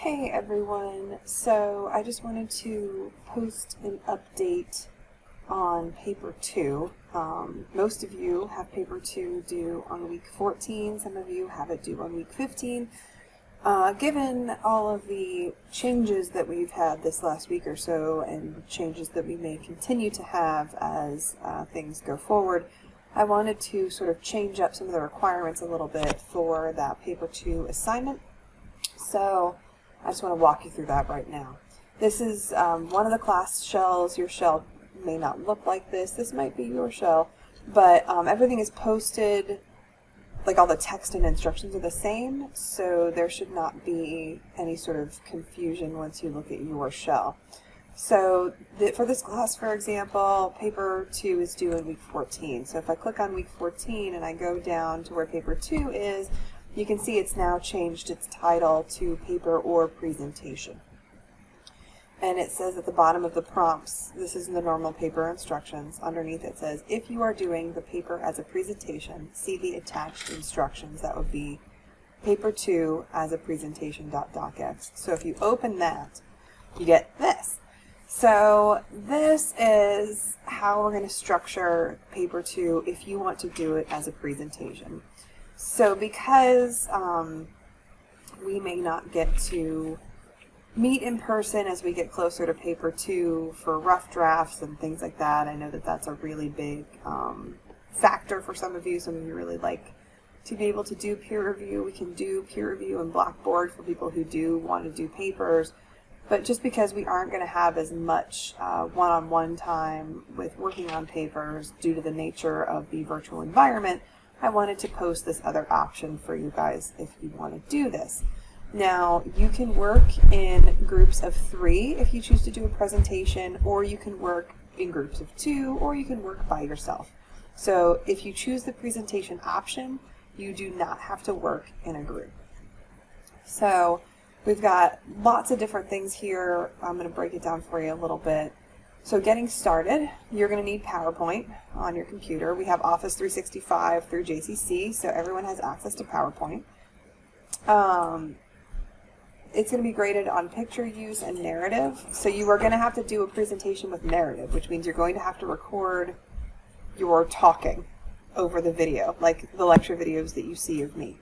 Hey everyone, so I just wanted to post an update on paper 2. Most of you have paper 2 due on week 14, some of you have it due on week 15. Given all of the changes that we've had this last week or so and changes that we may continue to have as things go forward, I wanted to sort of change up some of the requirements a little bit for that paper 2 assignment. So I just want to walk you through that right now. This is one of the class shells. Your shell may not look like this. This might be your shell, but everything is posted, like all the text and instructions are the same, so there should not be any sort of confusion once you look at your shell. So for this class, for example, paper 2 is due in week 14. So if I click on week 14 and I go down to where paper 2 is, you can see it's now changed its title to paper or presentation. And it says at the bottom of the prompts, this is in the normal paper instructions, underneath it says, if you are doing the paper as a presentation, see the attached instructions. That would be paper 2 as a presentation.docx. So if you open that, you get this. So this is how we're going to structure paper 2 if you want to do it as a presentation. So because we may not get to meet in person as we get closer to paper 2 for rough drafts and things like that, I know that that's a really big factor for some of you. Some of you really like to be able to do peer review. We can do peer review in Blackboard for people who do want to do papers. But just because we aren't going to have as much one-on-one time with working on papers due to the nature of the virtual environment, I wanted to post this other option for you guys if you want to do this. Now, you can work in groups of 3 if you choose to do a presentation, or you can work in groups of 2, or you can work by yourself. So if you choose the presentation option, you do not have to work in a group. So we've got lots of different things here. I'm going to break it down for you a little bit. So getting started, you're going to need PowerPoint on your computer. We have Office 365 through JCC, so everyone has access to PowerPoint. It's going to be graded on picture use and narrative. So you are going to have to do a presentation with narrative, which means you're going to have to record your talking over the video, like the lecture videos that you see of me.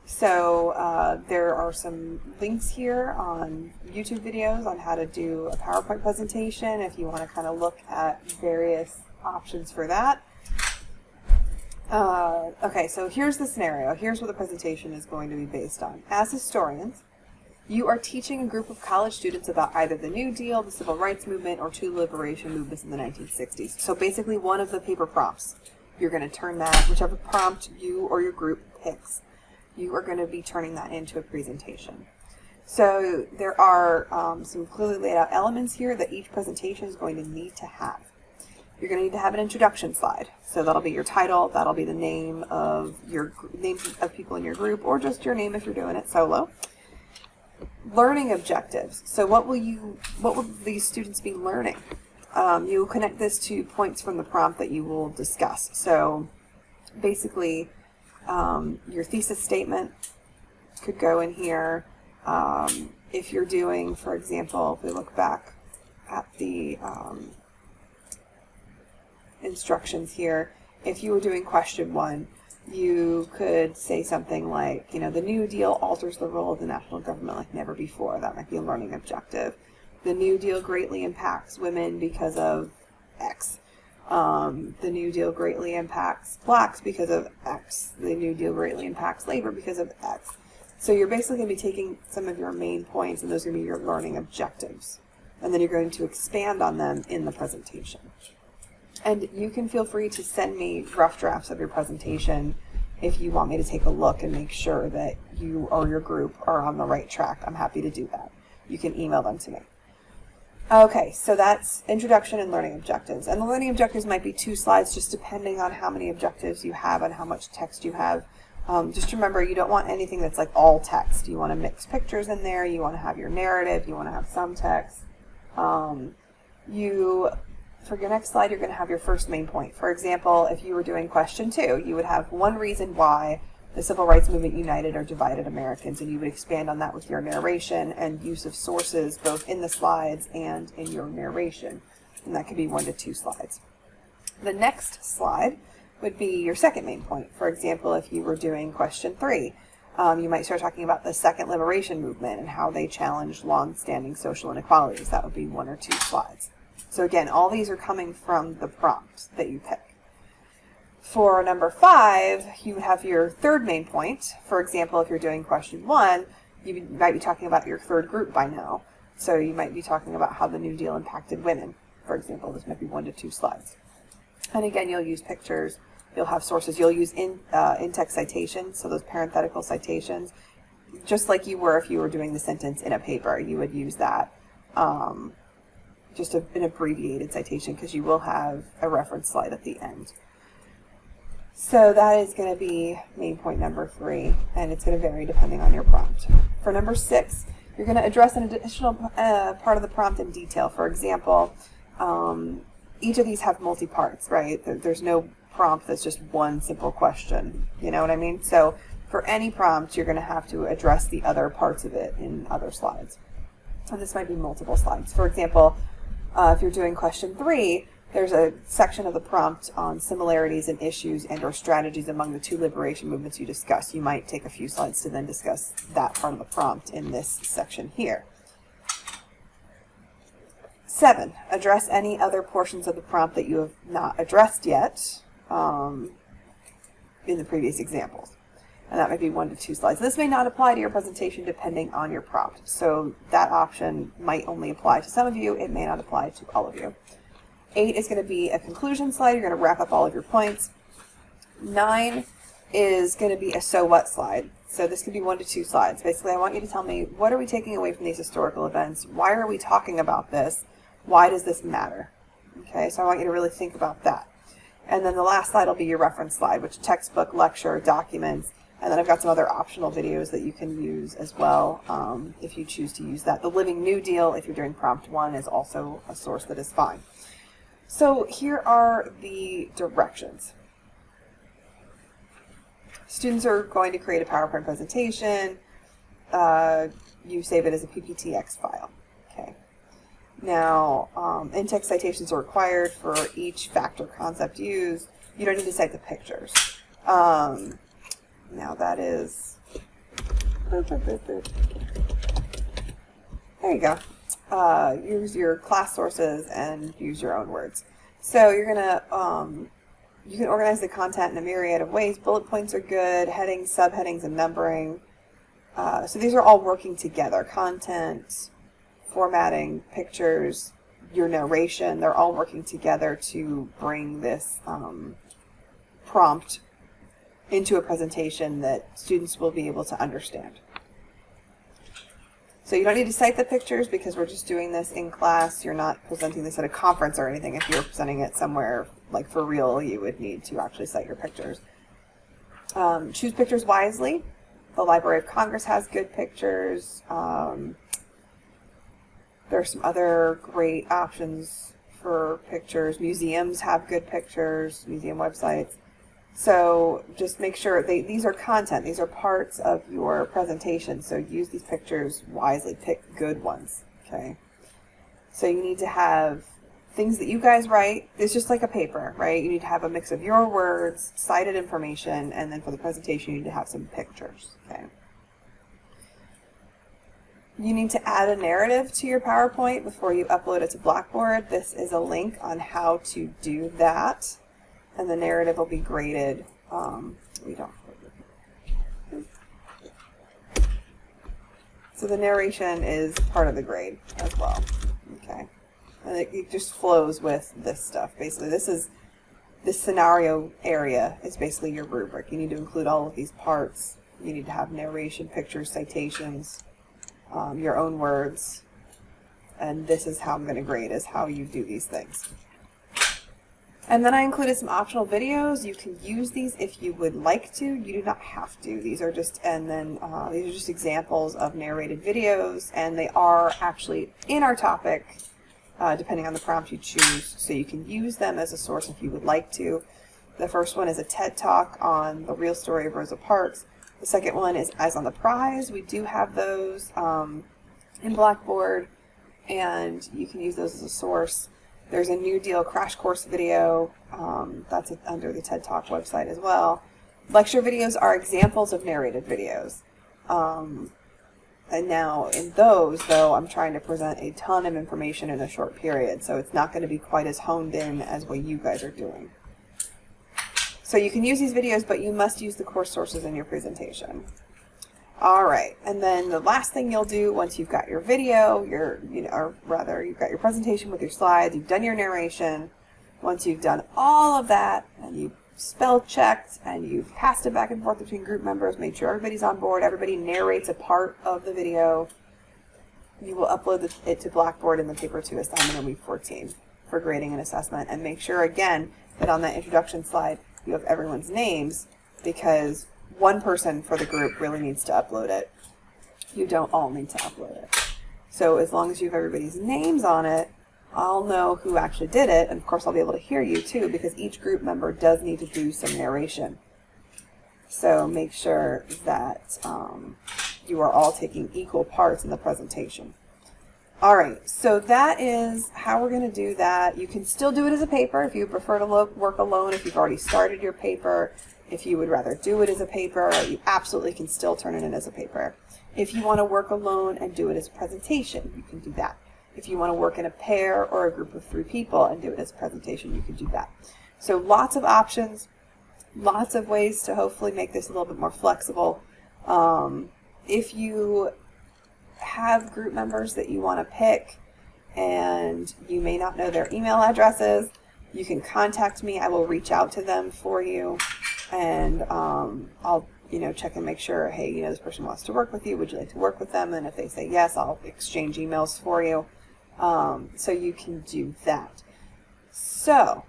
So there are some links here on YouTube videos on how to do a PowerPoint presentation if you want to kind of look at various options for that. Okay, so here's the scenario. Here's what the presentation is going to be based on. As historians, you are teaching a group of college students about either the New Deal, the Civil Rights Movement, or two liberation movements in the 1960s. So basically one of the paper prompts. You're going to turn that, whichever prompt you or your group picks, you are going to be turning that into a presentation. So there are some clearly laid out elements here that each presentation is going to need to have. You're going to need to have an introduction slide. So that'll be your title, that'll be the name of names of people in your group, or just your name if you're doing it solo. Learning objectives. So what will these students be learning? You will connect this to points from the prompt that you will discuss. So basically, your thesis statement could go in here. If you're doing, for example, if we look back at the instructions here, if you were doing question 1, you could say something like, the New Deal alters the role of the national government like never before. That might be a learning objective. The New Deal greatly impacts women because of X. The New Deal greatly impacts blacks because of X. The New Deal greatly impacts labor because of X. So you're basically going to be taking some of your main points, and those are going to be your learning objectives. And then you're going to expand on them in the presentation. And you can feel free to send me rough drafts of your presentation if you want me to take a look and make sure that you or your group are on the right track. I'm happy to do that. You can email them to me. Okay, so that's introduction and learning objectives. And the learning objectives might be 2 slides, just depending on how many objectives you have and how much text you have. Just remember, you don't want anything that's like all text. You want to mix pictures in there. You want to have your narrative. You want to have some text. For your next slide, you're going to have your first main point. For example, if you were doing question 2, you would have one reason why the Civil Rights Movement united or divided Americans, and you would expand on that with your narration and use of sources both in the slides and in your narration. And that could be 1 to 2 slides. The next slide would be your second main point. For example, if you were doing question 3, you might start talking about the Second Liberation Movement and how they challenged long-standing social inequalities. That would be 1 or 2 slides. So again, all these are coming from the prompt that you pick. For number 5, you have your third main point. For example, if you're doing question 1, you might be talking about your third group by now. So you might be talking about how the New Deal impacted women. For example, this might be 1 to 2 slides. And again, you'll use pictures, you'll have sources, you'll use in-text citations, so those parenthetical citations, just like you were if you were doing the sentence in a paper, you would use that, just an abbreviated citation, because you will have a reference slide at the end. So that is going to be main point number 3, and it's going to vary depending on your prompt. For number 6, you're going to address an additional part of the prompt in detail. For example, each of these have multi-parts, right? There's no prompt that's just one simple question, you know what I mean? So for any prompt, you're going to have to address the other parts of it in other slides. And this might be multiple slides. For example, if you're doing question 3, there's a section of the prompt on similarities and issues and or strategies among the 2 liberation movements you discuss. You might take a few slides to then discuss that part of the prompt in this section here. 7, address any other portions of the prompt that you have not addressed yet in the previous examples. And that might be 1 to 2 slides. This may not apply to your presentation depending on your prompt. So that option might only apply to some of you. It may not apply to all of you. 8 is going to be a conclusion slide. You're going to wrap up all of your points. 9 is going to be a so what slide. So this could be 1 to 2 slides. Basically, I want you to tell me, what are we taking away from these historical events? Why are we talking about this? Why does this matter? Okay, so I want you to really think about that. And then the last slide will be your reference slide, which is textbook, lecture, documents, and then I've got some other optional videos that you can use as well if you choose to use that. The Living New Deal, if you're doing prompt 1, is also a source that is fine. So here are the directions. Students are going to create a PowerPoint presentation. You save it as a PPTX file. Okay. Now, in-text citations are required for each fact or concept used. You don't need to cite the pictures. Now that is... There you go. Use your class sources and use your own words. So you're going to, you can organize the content in a myriad of ways. Bullet points are good, headings, subheadings, and numbering. So these are all working together. Content, formatting, pictures, your narration, they're all working together to bring this prompt into a presentation that students will be able to understand. So you don't need to cite the pictures because we're just doing this in class. You're not presenting this at a conference or anything. If you're presenting it somewhere, like for real, you would need to actually cite your pictures. Choose pictures wisely. The Library of Congress has good pictures. There are some other great options for pictures. Museums have good pictures, museum websites. So just make sure these are content. These are parts of your presentation. So use these pictures wisely. Pick good ones. Okay. So you need to have things that you guys write. It's just like a paper, right? You need to have a mix of your words, cited information, and then for the presentation you need to have some pictures. Okay. You need to add a narrative to your PowerPoint before you upload it to Blackboard. This is a link on how to do that. And the narrative will be graded. So the narration is part of the grade as well. Okay. And it just flows with this stuff. Basically, this scenario area is basically your rubric. You need to include all of these parts. You need to have narration, pictures, citations, your own words. And this is how I'm going to grade, is how you do these things. And then I included some optional videos. You can use these if you would like to. You do not have to. These are just, and then these are just examples of narrated videos, and they are actually in our topic, depending on the prompt you choose. So you can use them as a source if you would like to. The first one is a TED Talk on the real story of Rosa Parks. The second one is Eyes on the Prize. We do have those in Blackboard, and you can use those as a source. There's a New Deal crash course video. That's under the TED Talk website as well. Lecture videos are examples of narrated videos. And now in those, though, I'm trying to present a ton of information in a short period, so it's not going to be quite as honed in as what you guys are doing. So you can use these videos, but you must use the course sources in your presentation. All right, and then the last thing you'll do once you've got your video, or rather you've got your presentation with your slides, you've done your narration, once you've done all of that and you've spell checked and you've passed it back and forth between group members, made sure everybody's on board, everybody narrates a part of the video, you will upload it to Blackboard in the Paper 2 assignment in week 14 for grading and assessment. And make sure again that on that introduction slide you have everyone's names, because one person for the group really needs to upload it. You don't all need to upload it. So as long as you have everybody's names on it, I'll know who actually did it, and of course I'll be able to hear you too, because each group member does need to do some narration. So make sure that you are all taking equal parts in the presentation. All right, so that is how we're going to do that. You can still do it as a paper if you prefer to work alone, if you've already started your paper. If you would rather do it as a paper, you absolutely can still turn it in as a paper. If you want to work alone and do it as a presentation, you can do that. If you want to work in a pair or a group of 3 people and do it as a presentation, you can do that. So lots of options, lots of ways to hopefully make this a little bit more flexible. If you have group members that you want to pick and you may not know their email addresses, you can contact me. I will reach out to them for you, and I'll check and make sure, hey, this person wants to work with you. Would you like to work with them? And if they say yes, I'll exchange emails for you. So you can do that. So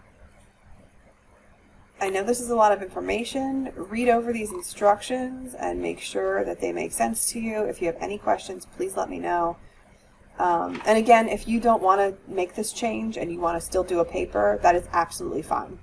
I know this is a lot of information. Read over these instructions and make sure that they make sense to you. If you have any questions, please let me know. And again, if you don't want to make this change and you want to still do a paper, that is absolutely fine.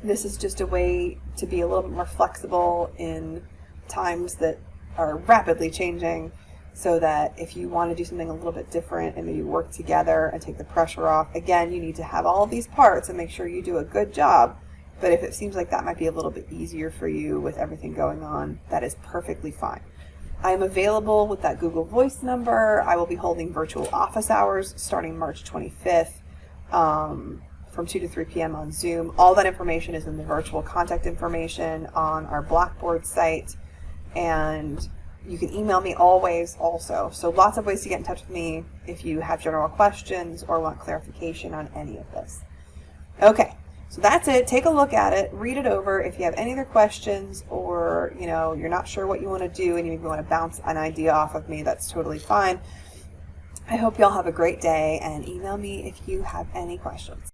This is just a way to be a little bit more flexible in times that are rapidly changing, so that if you want to do something a little bit different and maybe work together and take the pressure off, again, you need to have all of these parts and make sure you do a good job. But if it seems like that might be a little bit easier for you with everything going on, that is perfectly fine. I am available with that Google Voice number. I will be holding virtual office hours starting March 25th from 2 to 3 p.m. on Zoom. All that information is in the virtual contact information on our Blackboard site, and you can email me always also. So lots of ways to get in touch with me if you have general questions or want clarification on any of this. Okay. So that's it. Take a look at it, read it over. If you have any other questions, or you're not sure what you want to do and you want to bounce an idea off of me, that's totally fine. I hope y'all have a great day, and email me if you have any questions.